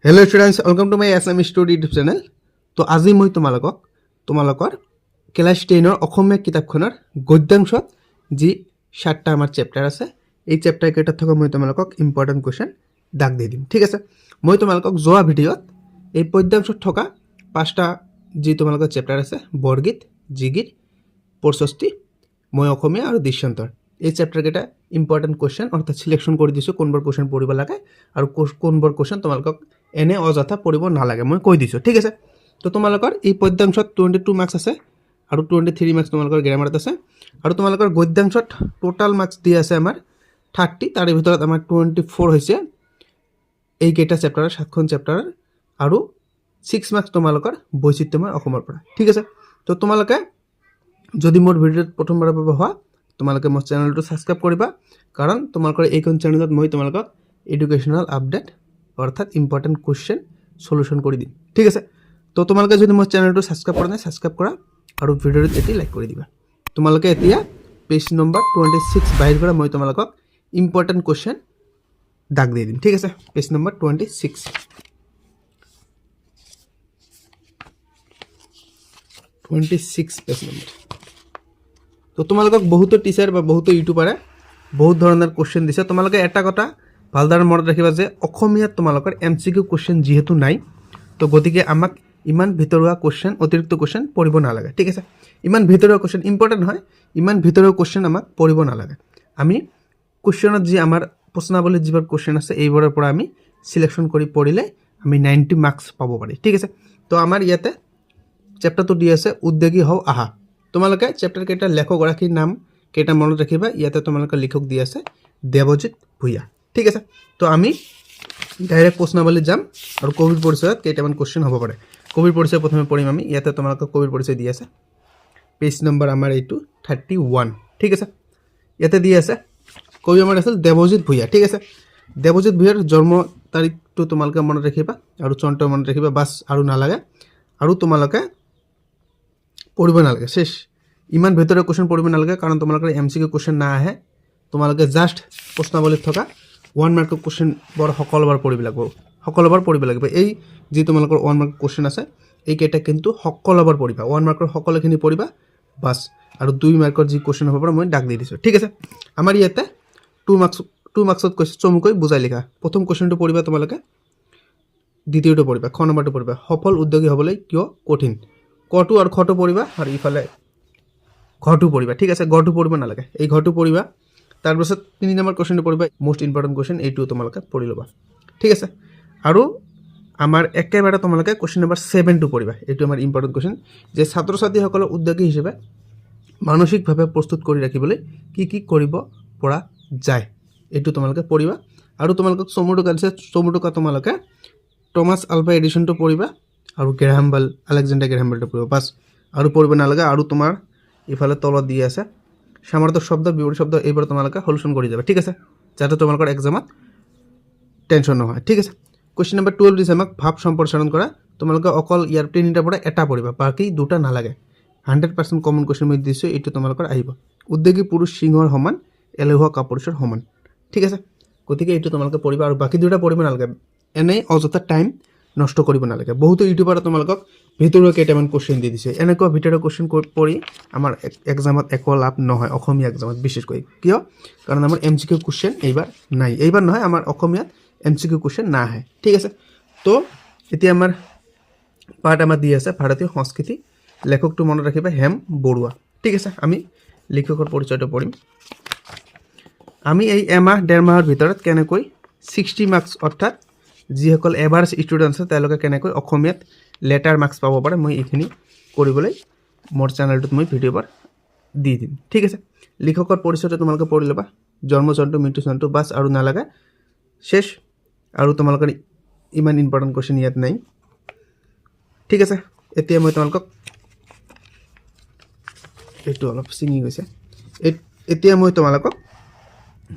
Hello students welcome to my SM study YouTube channel. तो आज मैं तुम्हार क्लास 10 অসমীয়া কিতাপখনৰ গদ্যাংশত যি 7টা আমাৰ চেপ্টাৰ আছে এই চেপ্টাৰ কেইটা থকা মই তোমালোকক ইম্পৰ্টেন্ট কোৱেশ্চন দাগ দি দিম। ঠিক আছে, মই তোমালোকক যোৱা ভিডিঅ'ত এই পদ্যাংশত থকা 5টা যি তোমালোকৰ চেপ্টাৰ আছে বৰগীত, জিগীত, প্ৰশস্তি, মই অসমীয়া আৰু দৃষ্টান্তৰ এই চেপ্টাৰ কেইটা ইম্পৰ্টেন্ট কোৱেশ্চন অৰ্থাৎ সিলেকশন কৰি দিছো কোনবোৰ কোৱেশ্চন পঢ়িব লাগে আৰু কোনবোৰ কোৱেশ্চন তোমালোকক এনে অযথা পঢ়িব নালাগে মই কৈ দিছো। ঠিক আছে, তো তোমালোকৰ এই পদ্যাংশত 22 মাৰ্কস আছে আৰু 23 মাৰ্কস তোমালোকৰ গ্ৰামাৰত আছে আৰু তোমালোকৰ গদ্যাংশত টোটাল মাৰ্কস দি আছে আমাৰ 30 তাৰে ভিতৰত আমাৰ 24 হৈছে এই কেইটা চেপ্টাৰৰ 7খন চেপ্টাৰৰ আৰু 6 মাৰ্কস তোমালোকৰ বৈচিত্ৰ্যময় অসমৰ পৰা। ঠিক আছে, তো তোমালোকে যদি মোৰ ভিডিঅ'ত প্ৰথমবাৰৰ বাবে হোৱা তোমালোকে মোৰ চেনেলটো সাবস্ক্ৰাইব কৰিবা কাৰণ তোমালোকৰ এইখন চেনেলত মই তোমালোকক এডুকেশনাল আপডেট অৰ্থাৎ ইম্পৰ্টেন্ট কোয়েশ্চন সলিউশন কৰে দিম। ঠিক আছে, তো তোমালোকে যদি মোৰ চেনেলটো সাবস্ক্ৰাইব কৰা নাই সাবস্ক্ৰাইব কৰা আৰু ভিডিঅ'টো এটি লাইক কৰি দিবা। তোমালোকে এতিয়া পেজ নম্বৰ 26 বাহিৰ কৰা মই তোমালোকক ইম্পৰ্টেন্ট কোয়েশ্চন দাগ দি দিম। ঠিক আছে, পেজ নম্বৰ 26 পেজ নম্বৰ। তো তোমালোকক বহুতো টিচাৰ বা বহুতো ইউটিউবাৰে বহুত ধৰণৰ কোয়েশ্চন দিছে। তোমালোকে এটা কথা ভালদৰে মনত ৰাখিবা যে অসমীয়াত তোমালোকৰ এমসিকিউ কোয়েশ্চন যেহেতু নাই তো গতিকে আমাক ইমান ভিতৰুৱা কোয়েশ্চন অতিৰিক্ত কোয়েশ্চন পঢ়িব নালাগে। ঠিক আছে, ইমান ভিতৰুৱা কোয়েশ্চন ইম্পৰ্টেন্ট হয়, ইমান ভিতৰুৱা কোয়েশ্চন আমাক পঢ়িব নালাগে। আমি কোয়েশ্চনত যি আমাৰ প্ৰশ্নাৱলীত যিবোৰ কোয়েশ্চন আছে এইবোৰৰ পৰা আমি সিলেকশন কৰি পঢ়িলে আমি 90 মাৰ্কস পাব পাৰি। ঠিক আছে, তো আমাৰ ইয়াতে চেপ্টাৰটো দি আছে উদ্যোগী হও আহা। তোমালোকে চেপ্টাৰ কেইটা লেখকগৰাকীৰ নাম কেইটা মনত ৰাখিবা। ইয়াতে তোমালোকৰ লিখক দি আছে দেৱজিৎ ভূঞা। ঠিক আছে, তো আমি ডাইৰেক্ট প্ৰশ্নাবলীত যাম আৰ কবিৰ পৰিচয়ত কেইটামান কোশ্চেন হ'ব পাৰে। কবিৰ পৰিচয় প্ৰথমে পড়িম আমি। ইয়াতে তোমালোকক কবিৰ পৰিচয় দি আছে পেজ নম্বৰ আমাৰ এইটো 31। ঠিক আছে, ইয়াতে দি আছে কবি আমাৰ আছিল দেৱজিৎ ভূঞা। ঠিক আছে, দেৱজিৎ ভূঞাৰ জন্ম তাৰিখটো তোমালোকে মনত ৰাখিবা আৰু চনটো মনত ৰাখিবা বাস আৰু নালাগে আৰু তোমালোকে পঢ়িব নালাগে। শেষ, ইমান ভিতৰৰ কোশ্চেন পঢ়িব নালাগে কাৰণ তোমালোকৰ এমসিকিউ কোশ্চেন না আহে। তোমালোকে জাস্ট প্ৰশ্নাৱলীত থকা 1 মাৰ্কৰ কোশ্চেন বৰ সকলোবাৰ পঢ়িব লাগিব। এই যি তোমালোকৰ 1 মাৰ্কৰ কোশ্চেন আছে এই কেইটা কিন্তু সকলোবাৰ পঢ়িবা। 1 মাৰ্কৰ সকলোখিনি পঢ়িবা বাস আৰু 2 মাৰ্কৰ যি কোশ্চেন হ'ব পাৰে মই দাগ দি দিছোঁ। ঠিক আছে, আমাৰ ইয়াতে 2 মাৰ্কসত কৈছে চমুকৈ বুজাই লিখা। প্ৰথম কোশ্চেনটো পঢ়িবা তোমালোকে, দ্বিতীয়টো পঢ়িবা, খ নম্বৰটো পঢ়িবা সফল উদ্যোগী হ'বলৈ কিয় কঠিন। কটো আৰু খটো পঢ়িবা আৰু ইফালে ঘটো পঢ়িবা। ঠিক আছে, গটো পঢ়িব নালাগে, এই ঘটো পঢ়িবা। তাৰপিছত 3 নম্বৰ কোশ্চেনটো পঢ়িবা, মোস্ট ইম্পৰ্টেন্ট কোশ্চেন এইটো তোমালোকে পঢ়ি ল'বা। ঠিক আছে, আৰু আমাৰ একেবাৰে তোমালোকে কোশ্চেন নম্বৰ 7টো পঢ়িবা। এইটো আমাৰ ইম্পৰ্টেন্ট কোশ্চেন যে ছাত্ৰ ছাত্ৰীসকলক উদ্যোগী হিচাপে মানসিকভাৱে প্ৰস্তুত কৰি ৰাখিবলৈ কি কি কৰিব পৰা যায় এইটো তোমালোকে পঢ়িবা। আৰু তোমালোকক চমু টোকা দিছে, চমু টোকা তোমালোকে টমাছ আলভা এডিশনটো পঢ়িবা আৰু গ্ৰেহাম বেল আলেকজাণ্ডাৰ গ্ৰেহাম বেলটো পঢ়িবা বাস আৰু পঢ়িব নালাগে। আৰু তোমাৰ ইফালে তলত দি আছে সামৰ্থক শব্দ বিপৰীত শব্দ এইবোৰ তোমালোকে সলিউশন কৰি যাবা। ঠিক আছে, যাতে তোমালোকৰ এক্সামত টেনশন নহয়। ঠিক আছে, কোশ্চেন নম্বৰ 12 দিছে আমাক ভাৱ সম্প্ৰসাৰণ কৰা। তোমালোকে অকল ইয়াৰ 3টাৰ পৰা এটা পঢ়িবা, বাকি 2টা নালাগে। 100% কমন কোশ্চেন মই দিছোঁ, এইটো তোমালোকৰ আহিব। উদ্যোগী পুৰুষ সিংহৰ সমান, এলেহুৱা কাপুৰুষৰ সমান। ঠিক আছে, গতিকে এইটো তোমালোকে পঢ়িবা আৰু বাকি 2টা পঢ়িব নালাগে। এনেই অযথা টাইম নষ্ট কৰিব নালাগে। বহুতো ইউটিউবাৰে তোমালোকক ভিতৰুৱা কেইটামান কোশ্চেন দি দিছে। এনেকুৱা ভিতৰুৱা কোশ্চেন পঢ়ি আমাৰ এক্সামত একো লাভ নহয়, অসমীয়া এক্সামত বিশেষকৈ। কিয়? কাৰণ আমাৰ এমসিকিউ কোশ্চেন এইবাৰ নাই, এইবাৰ নহয় আমাৰ অসমীয়াত এমসিকিউ কোশ্চেন না আহে। ঠিক আছে, তো এতিয়া আমাৰ পাৰ্ট আমাৰ দি আছে ভাৰতীয় সংস্কৃতি। লেখকটো মনত ৰাখিবা হেম বৰুৱা। ঠিক আছে, আমি লেখকৰ পৰিচয়টো পঢ়িম। আমি এই এমাহ 1.5 মাহৰ ভিতৰত কেনেকৈ 60 মাৰ্কস অৰ্থাৎ যিসকল এভাৰেজ ষ্টুডেণ্ট আছে তেওঁলোকে কেনেকৈ অসমীয়াত লেটাৰ মাৰ্কস পাব পাৰে মই এইখিনি কৰিবলৈ মোৰ চেনেলটোত মই ভিডিঅ'বোৰ দি দিম। ঠিক আছে, লেখকৰ পৰিচয়টো তোমালোকে পঢ়ি ল'বা, জন্ম চনটো মৃত্যু চনটো বাস আৰু নালাগে। শেষ, আৰু তোমালোকৰ ইমান ইম্পৰ্টেণ্ট কোশ্চেন ইয়াত নাই। ঠিক আছে, এতিয়া মই তোমালোকক এইটো অলপ ছিঙি গৈছে। এতিয়া মই তোমালোকক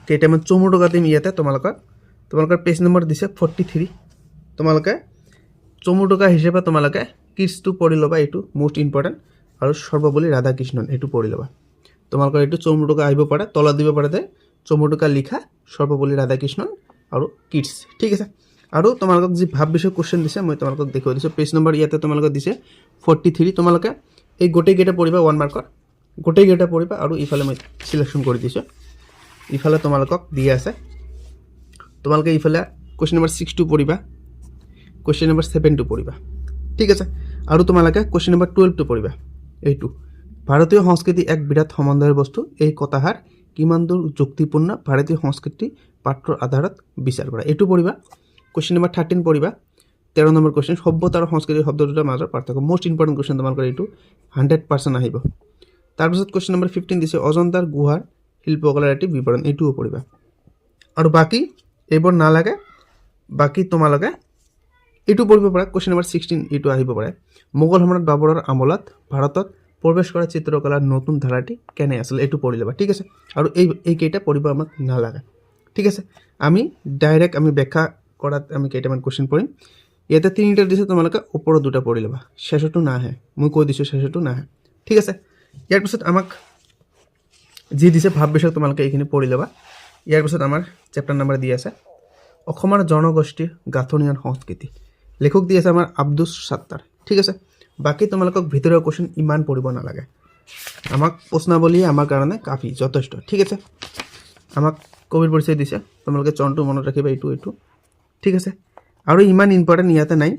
কেইটামান চমু টোকা দিম। ইয়াতে তোমালোকৰ পেজ নম্বৰ দিছে 43। তোমালোকে চমু টোকা হিচাপে তোমালোকে কিডছটো পঢ়ি ল'বা, এইটো মোষ্ট ইম্পৰ্টেণ্ট। আৰু সৰ্বপল্লী ৰাধাকৃষ্ণন এইটো পঢ়ি ল'বা। তোমালোকৰ এইটো চমু টোকা আহিব পাৰে, তলত দিব পাৰে যে চমু টোকা লিখা সৰ্বপল্লী ৰাধাকৃষ্ণন আৰু কিডছ। ঠিক আছে, আৰু তোমালোকক যি ভাব বিষয় কোশ্চেন দিছে মই তোমালোকক দেখুৱাই দিছোঁ পেজ নম্বৰ ইয়াতে তোমালোকক দিছে 43 তোমালোকে এই গোটেইকেইটা পঢ়িবা 1 মাৰ্কৰ গোটেইকেইটা পঢ়িবা আৰু ইফালে মই সিলেকশ্যন কৰি দিছোঁ ইফালে তোমালোকক দিয়া আছে তোমালোকে ইফালে কোশ্চেন নম্বৰ 6 পঢ়িবা কোশ্চেন নম্বৰ 7 পঢ়িবা ঠিক আছে আৰু তোমালোকে কোশ্চেন নম্বৰ 12 পঢ়িবা এইটো ভাৰতীয় সংস্কৃতি এক বিৰাট সম্বন্ধৰ বস্তু এই কথাহাৰ কিমান দূৰ যুক্তিপূৰ্ণ ভাৰতীয় সংস্কৃতি পাঠ্যৰ আধাৰত বিচাৰ কৰা এইটো পঢ়িবা কোশ্চেন নম্বৰ 13 পঢ়িবা 13 নম্বৰ কোশ্চেন সভ্যতা আৰু সংস্কৃতিৰ শব্দ দুটাৰ মাজৰ পাৰ্থক্য মোষ্ট ইম্পৰ্টেণ্ট কোশ্চেন তোমালোকৰ এইটো 100% আহিব তাৰপিছত কোশ্চেন নম্বৰ 15 দিছে অজন্তাৰ গুহাৰ শিল্পকলাৰ এটি বিৱৰণ এইটোও পঢ়িবা আৰু বাকি এইবোৰ নালাগে বাকি তোমালোকে এইটো পঢ়িব পাৰা কোশ্চেন নম্বৰ 16 এইটো আহিব পাৰে মোগল সম্ৰাট বাবৰৰ আমলত ভাৰতত প্ৰৱেশ কৰা চিত্ৰকলাৰ নতুন ধাৰাটি কেনে আছিল এইটো পঢ়ি ল'বা ঠিক আছে আৰু এই কেইটা পঢ়িব আমাক নালাগে ঠিক আছে আমি ডাইৰেক্ট আমি ব্যাখ্যা কৰাত আমি কেইটামান কোশ্চেন পঢ়িম ইয়াতে তিনিটা দিছে তোমালোকে ওপৰত দুটা পঢ়ি ল'বা শেষটো নাহে মই কৈ দিছোঁ শেষটো নাহে ঠিক আছে ইয়াৰ পিছত আমাক যি দিছে ভাব বিষয় তোমালোকে এইখিনি পঢ়ি ল'বা ইয়াৰ পিছত আমাৰ চেপ্টাৰ নম্বৰ দি আছে অসমৰ জনগোষ্ঠীৰ গাঁথনিয়ান সংস্কৃতি লেখক দি আছে আমাৰ আব্দুছ সাত্তাৰ ঠিক আছে বাকি তোমালোকক ভিতৰৰ কোশ্চেন ইমান পঢ়িব নালাগে আমাক প্ৰশ্নাৱলী আমাৰ কাৰণে কাফি যথেষ্ট ঠিক আছে আমাক কোভিড পৰিচয় দিছে তোমালোকে চনটো মনত ৰাখিবা এইটো ঠিক আছে আৰু ইমান ইম্পৰ্টেণ্ট ইয়াতে নাই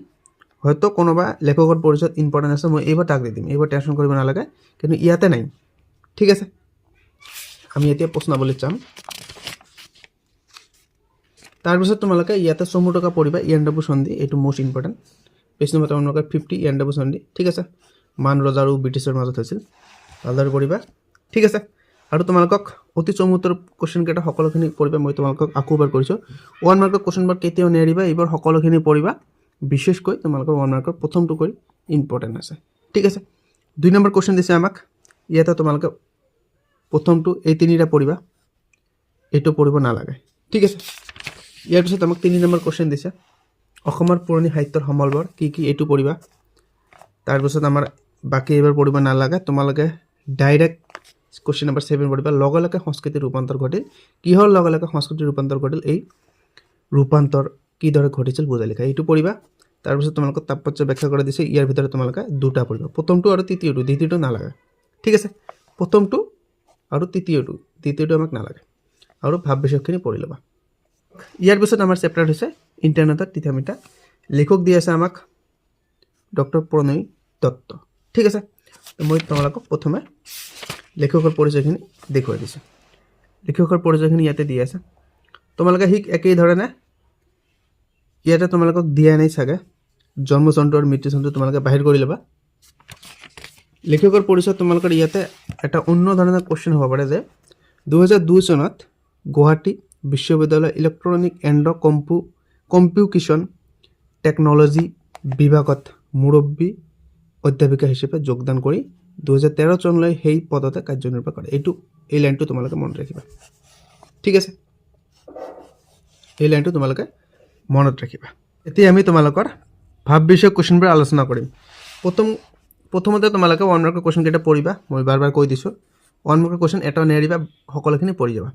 হয়তো কোনোবা লেখকৰ পৰিচয়ত ইম্পৰ্টেণ্ট আছে মই এইবাৰ তাক দি দিম এইবাৰ টেনশ্যন কৰিব নালাগে কিন্তু ইয়াতে নাই ঠিক আছে আমি এতিয়া প্ৰশ্নাৱলীত চাম তাৰপিছত তোমালোকে ইয়াতে চমু টকা পঢ়িবা ইয়াণ্ডাবু সন্ধি এইটো মোষ্ট ইম্পৰ্টেণ্ট পেজ নম্বৰ তোমালোকৰ 50 ইয়াণ্ডাবু সন্ধি ঠিক আছে মান ৰজা আৰু ব্ৰিটিছৰ মাজত হৈছিল ভালদৰে পঢ়িবা ঠিক আছে আৰু তোমালোকক অতি চমুতৰ কোশ্চেন কেইটা সকলোখিনি পঢ়িবা মই তোমালোকক আকৌ এবাৰ কৰিছোঁ 1 মাৰ্কৰ কোশ্চেনবোৰ কেতিয়াও নেৰিবা এইবাৰ সকলোখিনি পঢ়িবা বিশেষকৈ তোমালোকৰ 1 মাৰ্কৰ প্ৰথমটো কৰি ইম্পৰ্টেণ্ট আছে ঠিক আছে 2 নম্বৰ কোশ্চেন দিছে আমাক ইয়াতে তোমালোকে প্ৰথমটো এই তিনিটা পঢ়িবা এইটো পঢ়িব নালাগে ঠিক আছে ইয়াৰ পিছত আমাক 3 নম্বৰ কোশ্চেন দিছে অসমৰ পুৰণি সাহিত্যৰ সমলবোৰ কি এইটো পঢ়িবা তাৰপিছত আমাৰ বাকি এবাৰ পঢ়িব নালাগে তোমালোকে ডাইৰেক্ট কোশ্চেন নম্বৰ 7 পঢ়িবা লগে লগে সংস্কৃতিৰ ৰূপান্তৰ ঘটিল কিহৰ লগে লগে সংস্কৃতিৰ ৰূপান্তৰ ঘটিল এই ৰূপান্তৰ কিদৰে ঘটিছিল বুজাই লিখা এইটো পঢ়িবা তাৰপিছত তোমালোকক তাৎপৰ্য ব্যাখ্যা কৰা দিছে ইয়াৰ ভিতৰত তোমালোকে দুটা পঢ়িবা প্ৰথমটো আৰু তৃতীয়টো দ্বিতীয়টো নালাগে ঠিক আছে প্ৰথমটো আৰু দ্বিতীয়টো আমাক নালাগে আৰু ভাব বিষয়খিনি পঢ়ি ল'বা ইয়াৰ পিছত আমাৰ চেপ্টাৰ হৈছে ইণ্টাৰনেটৰ তিতামিতা লেখক দি আছে আমাক ডক্টৰ প্ৰণয় দত্ত ঠিক আছে মই তোমালোকক প্ৰথমে লেখকৰ পৰিচয়খিনি দেখুৱাই দিছোঁ লেখকৰ পৰিচয়খিনি ইয়াতে দি আছে তোমালোকে ঠিক একেই ধৰণে ইয়াতে তোমালোকক দিয়া নাই চাগে জন্ম চনটো আৰু মৃত্যু চনটো তোমালোকে বাহিৰ কৰি ল'বা লেখকৰ পৰিচয় তোমালোকৰ ইয়াতে এটা অন্য ধৰণৰ কোশ্চেন হ'ব পাৰে যে 2002 চনত গুৱাহাটী বিশ্ববিদ্যালয় ইলেক্ট্ৰনিক এণ্ড কম্পিউটেশ্যন টেকনলজি বিভাগত মুৰব্বী অধ্যাপিকা হিচাপে যোগদান কৰি 2013 চনলৈ সেই পদতে কাৰ্যনিৰ্বাহ কৰে এই লাইনটো তোমালোকে মনত ৰাখিবা ঠিক আছে এই লাইনটো তোমালোকে মনত ৰাখিবা এতিয়া আমি তোমালোকৰ ভাব বিষয়ক কোশ্চেনবোৰ আলোচনা কৰিম প্ৰথমতে তোমালোকে 1 মাৰ্কৰ কোশ্চেন কেইটা পঢ়িবা মই বাৰ কৈ দিছোঁ 1 মাৰ্কৰ কোশ্চেন এটা নেৰিবা সকলোখিনি পঢ়ি যাবা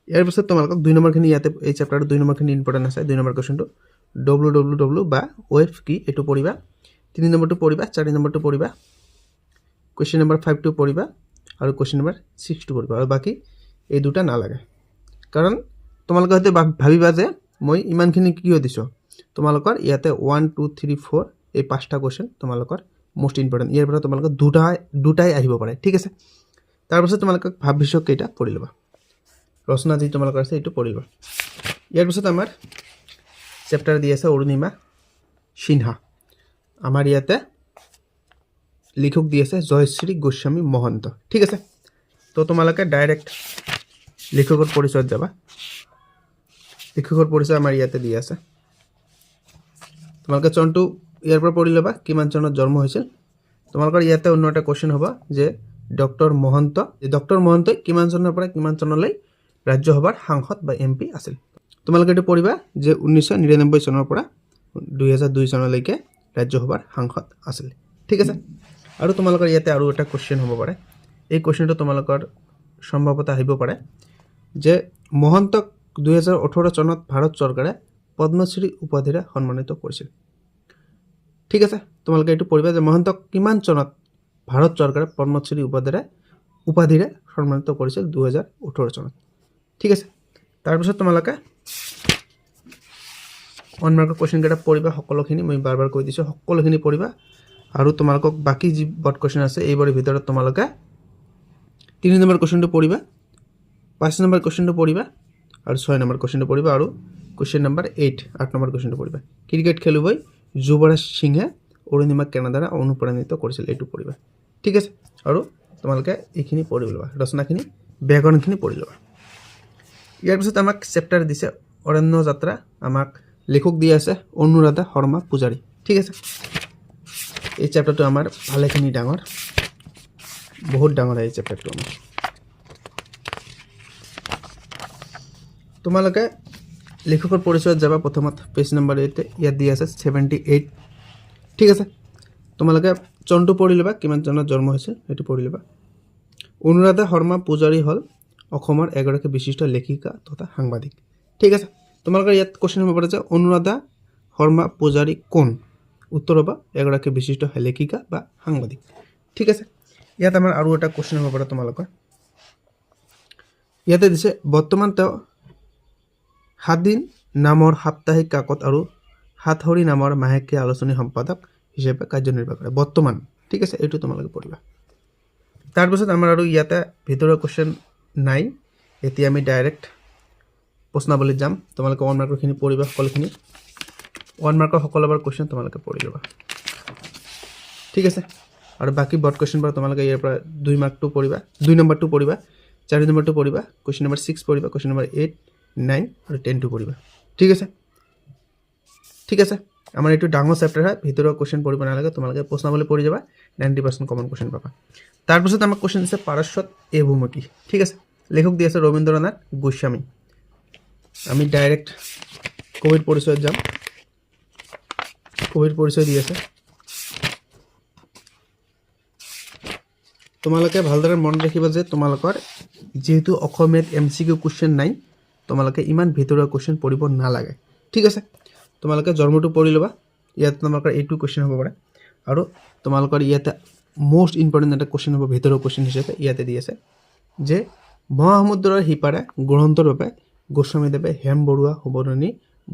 ইয়াৰ পিছত তোমালোকক 2 নম্বৰখিনি ইয়াতে এই চেপ্টাৰৰ 2 নম্বৰখিনি ইম্পৰ্টেণ্ট আছে 2 নম্বৰ কোশ্চেনটো www বা ওয়েব কি এইটো পঢ়িবা 3 নম্বৰটো পঢ়িবা 4 নম্বৰটো পঢ়িবা কোশ্চেন নম্বৰ 5 টো পঢ়িবা আৰু কোশ্চেন নম্বৰ 6 টো পঢ়িবা আৰু বাকি এই দুটা নালাগে কাৰণ তোমালোকে হয়তো ভাবিবা যে মই ইমানখিনি কিয় দিছোঁ তোমালোকৰ ইয়াতে 1 2 3 4 এই 5টা কোশ্চেন তোমালোকৰ মোষ্ট ইম্পৰ্টেণ্ট ইয়াৰ পৰা তোমালোকৰ দুটাই আহিব পাৰে ঠিক আছে তাৰপিছত তোমালোকে ভাব বিষয়ক কেইটা পঢ়ি ল'বা ৰচনা যি তোমালোকৰ আছে এইটো পঢ়িবা ইয়াৰ পিছত আমাৰ চেপ্টাৰ দি আছে অৰুণিমা সিনহা আমাৰ ইয়াতে লেখক দি আছে জয়শ্ৰী গোস্বামী মহন্ত ঠিক আছে তো তোমালোকে ডাইৰেক্ট লেখকৰ পৰিচয়ত যাবা লেখকৰ পৰিচয় আমাৰ ইয়াতে দি আছে তোমালোকে চনটো ইয়াৰ পৰা পঢ়ি ল'বা কিমান চনত জন্ম হৈছিল তোমালোকৰ ইয়াতে অন্য এটা কোশ্চেন হ'ব যে ডক্টৰ মহন্তই কিমান চনৰ পৰা কিমান চনলৈ ৰাজ্যসভাৰ সাংসদ বা এমপি আছিল তোমালোকে এইটো পঢ়িবা যে 1999 চনৰ পৰা 2002 চনলৈকে ৰাজ্যসভাৰ সাংসদ আছিল ঠিক আছে আৰু তোমালোকৰ ইয়াতে আৰু এটা কোশ্চেন হ'ব পাৰে এই কোশ্চেনটো তোমালোকৰ সম্ভৱতঃ আহিব পাৰে যে মহন্তক 2018 চনত ভাৰত চৰকাৰে পদ্মশ্ৰী উপাধিৰে সন্মানিত কৰিছিল? ঠিক আছে, তোমালোকে এইটো পঢ়িবা যে মহন্তক কিমান চনত ভাৰত চৰকাৰে পদ্মশ্ৰী উপাধিৰে সন্মানিত কৰিছিল? 2018 চনত। ঠিক আছে, তাৰপিছত তোমালোকে 1 মাৰ্কৰ কুৱেশ্যন কেইটা পঢ়িবা, সকলোখিনি মই বাৰ কৈ দিছোঁ, সকলোখিনি পঢ়িবা। আৰু তোমালোকক বাকী যি বৰ্ড কুৱেশ্যন আছে এইবাৰৰ ভিতৰত তোমালোকে 3 নম্বৰ কুৱেশ্যনটো পঢ়িবা, 5 নম্বৰ কুৱেশ্যনটো পঢ়িবা আৰু 6 নম্বৰ কুৱেশ্যনটো পঢ়িবা আৰু কুৱেশ্যন নম্বৰ 8 নম্বৰ কুৱেশ্যনটো পঢ়িবা। ক্ৰিকেট খেলুৱৈ যুৱৰাজ সিঙে অৰুণিমা কেনেদৰে অনুপ্ৰাণিত কৰিছিল এইটো পঢ়িবা। ঠিক আছে, আৰু তোমালোকে এইখিনি পঢ়ি ল'বা, ৰচনাখিনি ব্যাকৰণখিনি পঢ়ি ল'বা। ইয়াৰ পিছত আমাক চেপ্টাৰ দিছে অৰণ্য যাত্ৰা, আমাক লেখক দিয়া আছে অনুৰাধা শৰ্মা পূজাৰী। ঠিক আছে, এই চেপ্টাৰটো আমাৰ ভালেখিনি ডাঙৰ, বহুত ডাঙৰ এই চেপ্টাৰটো আমাৰ। তোমালোকে লেখকৰ পৰিচয়ত যাবা, প্ৰথমত পেজ নম্বৰ 8 ইয়াত দিয়া আছে 78। ঠিক আছে, তোমালোকে চনটো পঢ়ি ল'বা, কিমান চনত জন্ম হৈছিল সেইটো পঢ়ি ল'বা। অনুৰাধা শৰ্মা পূজাৰী হ'ল অসমৰ এগৰাকী বিশিষ্ট লেখিকা তথা সাংবাদিক। ঠিক আছে, তোমালোকৰ ইয়াত কুৱেশ্যন হ'ব পাৰে যে অনুৰাধা শৰ্মা পূজাৰী কোন? উত্তৰ হ'ব এগৰাকী বিশিষ্ট লেখিকা বা সাংবাদিক। ঠিক আছে, ইয়াত আমাৰ আৰু এটা কুৱেশ্যন হ'ব পাৰে তোমালোকৰ। ইয়াতে দিছে বৰ্তমান তেওঁ 7 দিন নামৰ সাপ্তাহিক কাকত আৰু সাতসৰী নামৰ মাহেকীয়া আলোচনী সম্পাদক হিচাপে কাৰ্যনিৰ্বাহ কৰে বৰ্তমান। ঠিক আছে, এইটো তোমালোকে পঢ়িবা। তাৰপিছত আমাৰ আৰু ইয়াতে ভিতৰৰ কুৱেশ্যন নাই, এতিয়া আমি ডাইৰেক্ট প্ৰশ্নাৱলীত যাম। তোমালোকে 1 মাৰ্কৰখিনি পঢ়িবা, সকলোখিনি 1 মাৰ্কৰ সকলোবোৰ কুৱেশ্যন তোমালোকে পঢ়ি ল'বা। ঠিক আছে, আৰু বাকী বৰ্ড কুৱেশ্যনবোৰ তোমালোকে ইয়াৰ পৰা 2 মাৰ্কটো পঢ়িবা, 2 নম্বৰটো পঢ়িবা, 4 নম্বৰটো পঢ়িবা, কুৱেশ্যন নম্বৰ 6 পঢ়িবা, কুৱেশ্যন নম্বৰ 8, 9 আৰু 10টো পঢ়িবা। ঠিক আছে, ঠিক আছে, আমাৰ এইটো ডাঙৰ চেপ্টাৰ হয়, ভিতৰৰ কুৱেশ্যন পঢ়িব নালাগে, তোমালোকে প্ৰশ্নাৱলী পঢ়ি যাবা, 90% কমন কুৱেশ্যন পাবা। তাৰপিছত আমাক কুৱেশ্যন দিছে পাৰস্বত এই ভূমুকি। ঠিক আছে, লেখক দি আছে ৰবীন্দ্ৰনাথ গোস্বামী। আমি ডাইৰেক্ট কবিৰ পৰিচয়ত যাম। কবিৰ পৰিচয় দি আছে, তোমালোকে ভালদৰে মনত ৰাখিবা যে তোমালোকৰ যেহেতু অসমীয়াত MCQ কুৱেশ্যন নাই, তোমালোকে ইমান ভিতৰুৱা কুৱেশ্যন পঢ়িব নালাগে। ঠিক আছে, তোমালোকে জন্মটো পঢ়ি ল'বা, ইয়াত তোমালোকৰ এইটো কুৱেশ্যন হ'ব পাৰে। আৰু তোমালোকৰ ইয়াতে মোষ্ট ইম্পৰ্টেণ্ট এটা কুৱেশ্যন হ'ব ভিতৰৰ কুৱেশ্যন হিচাপে ইয়াতে দি আছে যে মহাসমুদ্ৰৰ সিপাৰে গ্ৰন্থৰ বাবে গোস্বামীদেৱে হেম বৰুৱা সোৱৰণী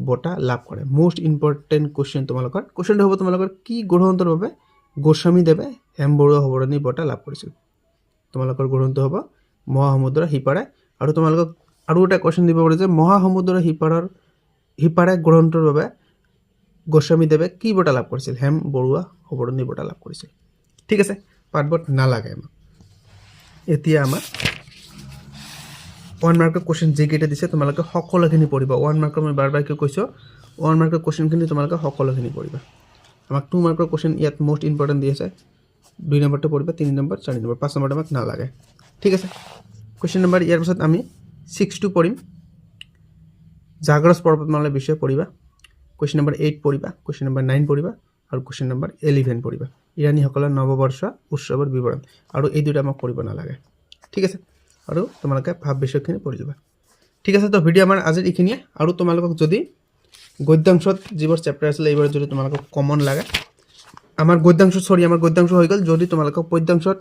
বঁটা লাভ কৰে। মোষ্ট ইম্পৰ্টেণ্ট কুৱেশ্যন তোমালোকৰ কুৱেশ্যনটো হ'ব তোমালোকৰ কি গ্ৰন্থৰ বাবে গোস্বামীদেৱে হেম বৰুৱা সোৱৰণী বঁটা লাভ কৰিছিল? তোমালোকৰ গ্ৰন্থ হ'ব মহাসমুদ্ৰৰ সিপাৰে। আৰু তোমালোকক আৰু এটা কুৱেশ্যন দিব পাৰে যে মহাসমুদ্ৰৰ সিপাৰে গ্ৰন্থৰ বাবে গোস্বামীদেৱে কি বঁটা লাভ কৰিছিল? হেম বৰুৱা সোৱৰণী বঁটা লাভ কৰিছিল। ঠিক আছে, পাঠবোধ নালাগে আমাক। এতিয়া আমাৰ 1 মাৰ্কৰ কুৱেশ্যন যিকেইটা দিছে তোমালোকে সকলোখিনি পঢ়িবা। 1 মাৰ্কৰ মই বাৰ কিয় কৈছোঁ, 1 মাৰ্কৰ কুৱেশ্যনখিনি তোমালোকে সকলোখিনি পঢ়িবা। আমাক 2 মাৰ্কৰ কুৱেশ্যন ইয়াত মোষ্ট ইম্পৰ্টেণ্ট দি আছে, 2 নম্বৰটো পঢ়িবা, 3 নম্বৰ, 4 নম্বৰ, 5 নম্বৰটো আমাক নালাগে। ঠিক আছে, কুৱেশ্যন নম্বৰ ইয়াৰ পিছত আমি 6টো পঢ়িম, জাগ্ৰস পৰ্বতমালাৰ বিষয়ে পঢ়িবা। কুৱেশ্যন নম্বৰ 8 পঢ়িবা, কুৱেশ্যন নম্বৰ 9 পঢ়িবা আৰু কুৱেশ্যন নম্বৰ 11 পঢ়িবা। ইৰাণীসকলৰ নৱবৰ্ষ উৎসৱৰ বিৱৰণ, আৰু এই দুটা আমাক পঢ়িব নালাগে। ঠিক আছে, আৰু তোমালোকে ভাৱ বিষয়খিনি পঢ়ি ল'বা। ঠিক আছে, তো ভিডিঅ' আমাৰ আজিৰ এইখিনিয়ে। আৰু তোমালোকক যদি গদ্যাংশত যিবোৰ চেপ্টাৰ আছিলে এইবোৰ যদি তোমালোকক কমন লাগে, আমাৰ গদ্যাংশ হৈ গ'ল। যদি তোমালোকক পদ্যাংশত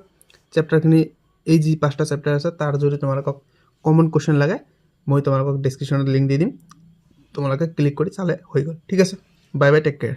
চেপ্টাৰখিনি এই যি 5টা চেপ্টাৰ আছে তাৰ যদি তোমালোকক কমন কুৱেশ্যন লাগে, মই তোমালোকক ডেছক্ৰিপশ্যনত লিংক দি দিম, তোমালোকে ক্লিক কৰি চালে হৈ গ'ল। ঠিক আছে, বাই বাই, টেক কেয়াৰ।